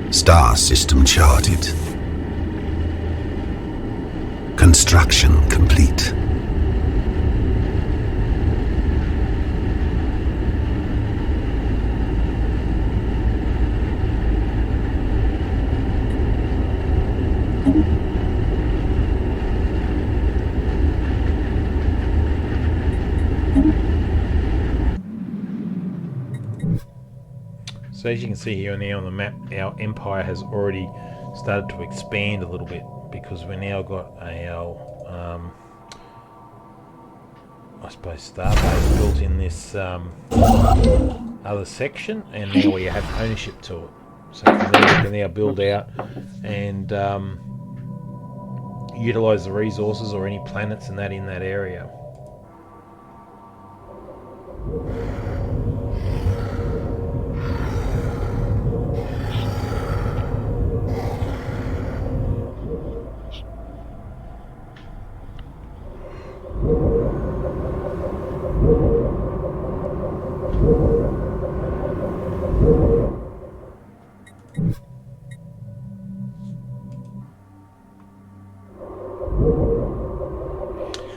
Star system charted. Construction complete. So as you can see here now on the map, our empire has already started to expand a little bit because we now got our, I suppose, starbase built in this other section, and now we have ownership to it. So from there we can now build out and utilise the resources or any planets and that in that area.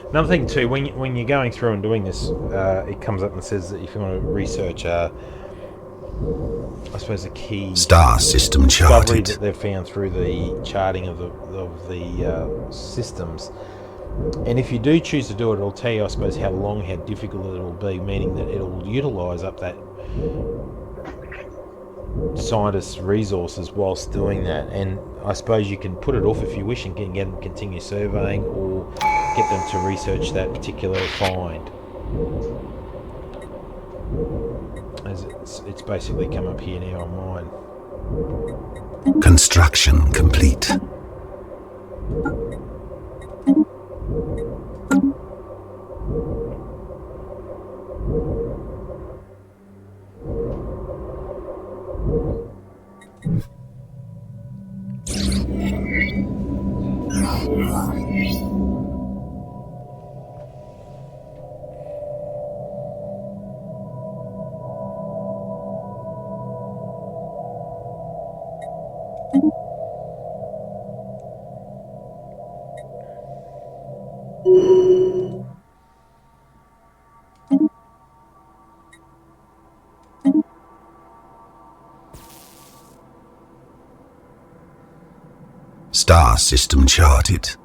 Another thing too, when you're going through and doing this, it comes up and says that if you want to research, I suppose, a key Star system discovery charted. that they've found through the charting of the systems. And if you do choose to do it, it'll tell you, I suppose, how long, how difficult it'll be, meaning that it'll utilise up that scientists' resources whilst doing that. And I suppose you can put it off if you wish and can get them continue surveying or get them to research that particular find. As it's basically come up here now on mine. Construction complete. Star system charted.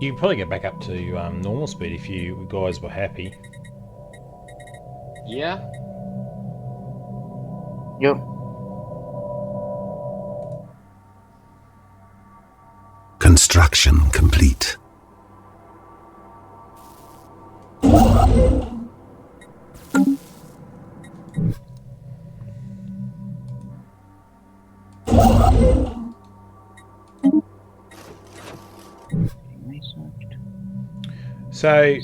You can probably get back up to normal speed if you guys were happy. Yeah. Yep. Construction complete. So,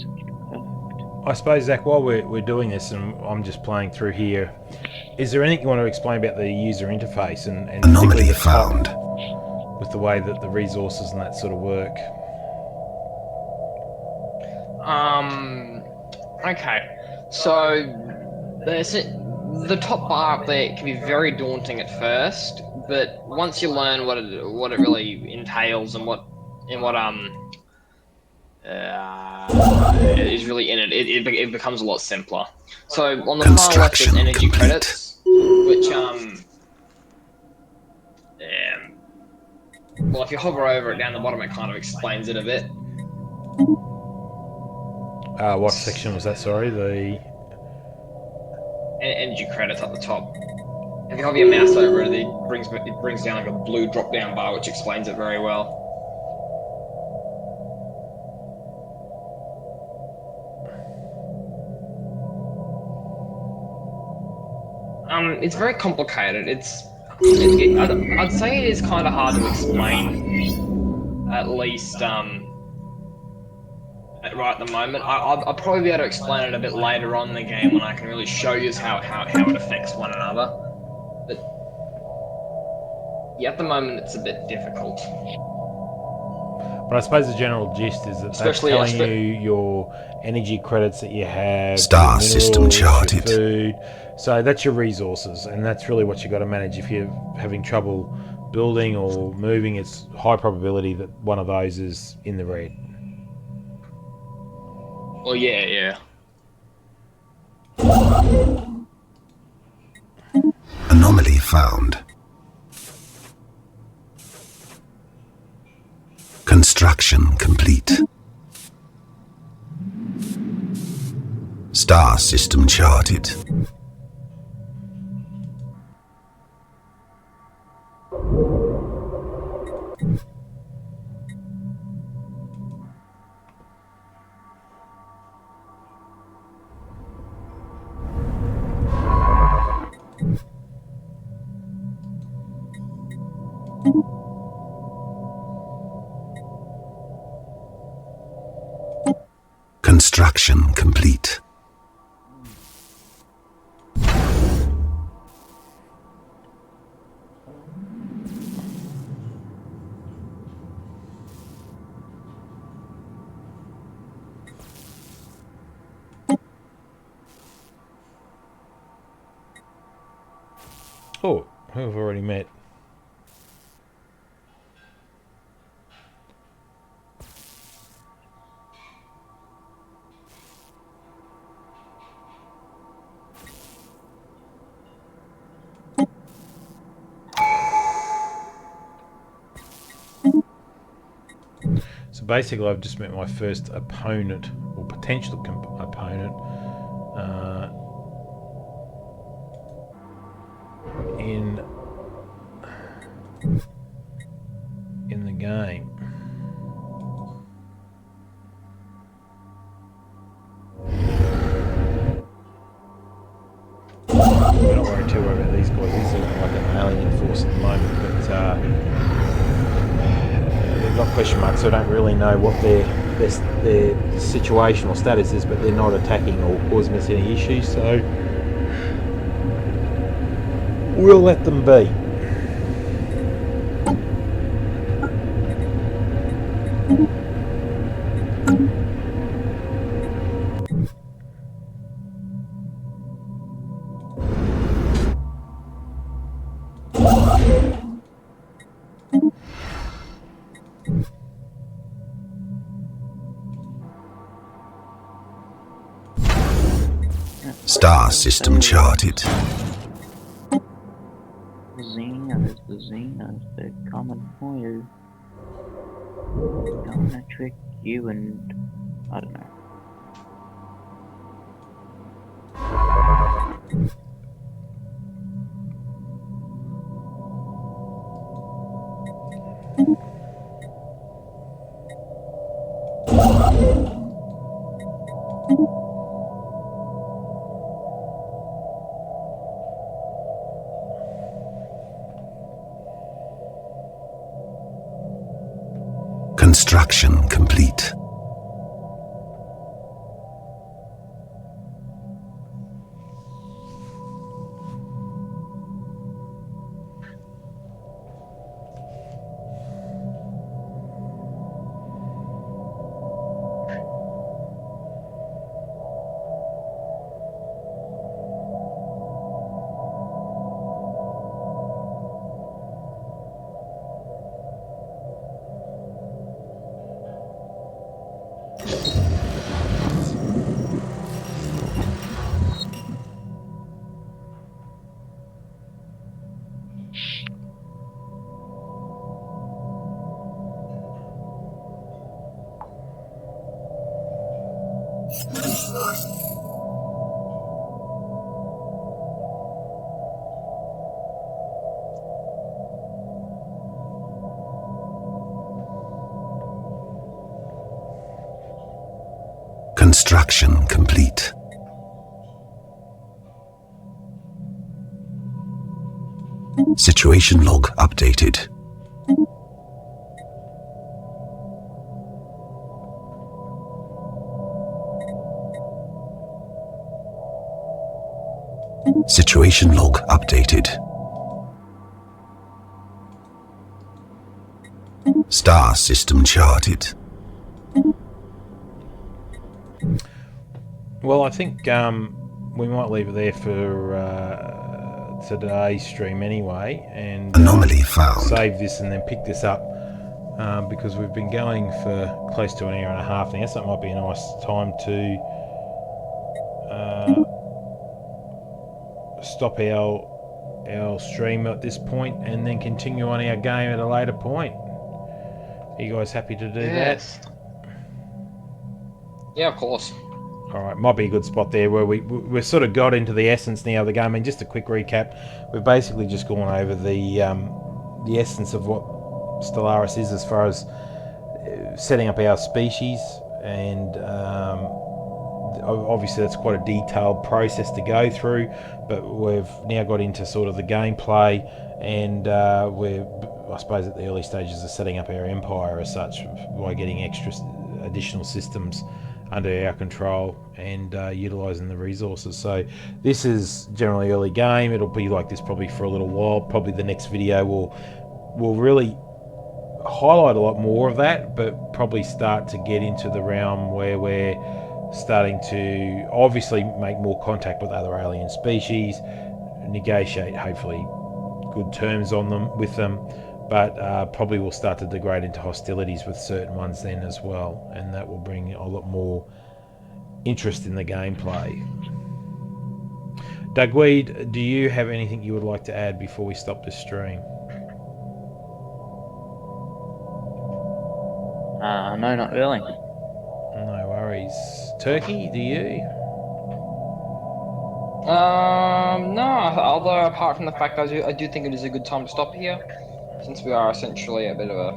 I suppose, Zach, while we're doing this and I'm just playing through here, is there anything you want to explain about the user interface and particularly Anomaly the top found. with the way that the resources and that sort of work? Okay. So the top bar up there can be very daunting at first, but once you learn what it really entails and what is really in it, it becomes a lot simpler. So on the far left, there's Construction energy complete. credits, which well, if you hover over it down the bottom, it kind of explains it a bit. What section was that? Sorry, the Energy credits at the top. If you hover your mouse over it, it brings down like a blue drop-down bar, which explains it very well. It's very complicated. I'd say it is kind of hard to explain, at least right at the moment. I'll probably be able to explain it a bit later on in the game when I can really show you how it affects one another. But yeah, at the moment it's a bit difficult. But I suppose the general gist is that that's telling you your energy credits that you have, Star your system minerals, charted. your food. So that's your resources, and that's really what you've got to manage. If you're having trouble building or moving, it's high probability that one of those is in the red. Well, yeah. Anomaly found. Construction complete. Star system charted. Construction complete. Oh, who have already met? So basically, I've just met my first opponent, or potential opponent, in the game. We're not worried too much about these guys. These are like an alien force at the moment, but they've got question marks, so I don't really know what their situational status is, but they're not attacking or causing us any issues, so we'll let them be. Star system charted. Xenos, the Xenos, they're coming for you. I'm gonna trick you and I don't know. Construction complete. Construction complete. Situation log updated. Situation log updated. Star system charted. Well, I think we might leave it there for today's stream anyway, and Anomaly found. save this and then pick this up because we've been going for close to an hour and a half now, so it might be a nice time to stop our stream at this point and then continue on our game at a later point. Are you guys happy to do Yes. Yeah, of course. that? All right, might be a good spot there where we've sort of got into the essence now of the game. I mean, just a quick recap, we've basically just gone over the essence of what Stellaris is as far as setting up our species, and obviously that's quite a detailed process to go through, but we've now got into sort of the gameplay, and we're, I suppose, at the early stages of setting up our empire as such by getting additional systems under our control and utilising the resources. So this is generally early game. It'll be like this probably for a little while. Probably the next video will really highlight a lot more of that, but probably start to get into the realm where we're starting to obviously make more contact with other alien species, negotiate hopefully good terms on them with them, but probably will start to degrade into hostilities with certain ones then as well, and that will bring a lot more interest in the gameplay. Dugweed, do you have anything you would like to add before we stop this stream? No, not really. No worries. Turkey, do you? No, although apart from the fact I do think it is a good time to stop here, since we are essentially a bit of a,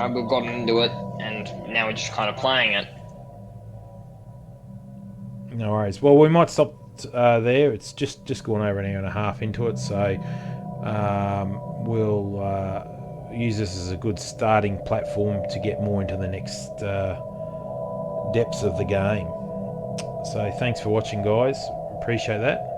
we've gotten into it, and now we're just kind of playing it. No worries. Well, we might stop there. It's just gone over an hour and a half into it, so we'll use this as a good starting platform to get more into the next depths of the game. So thanks for watching, guys. Appreciate that.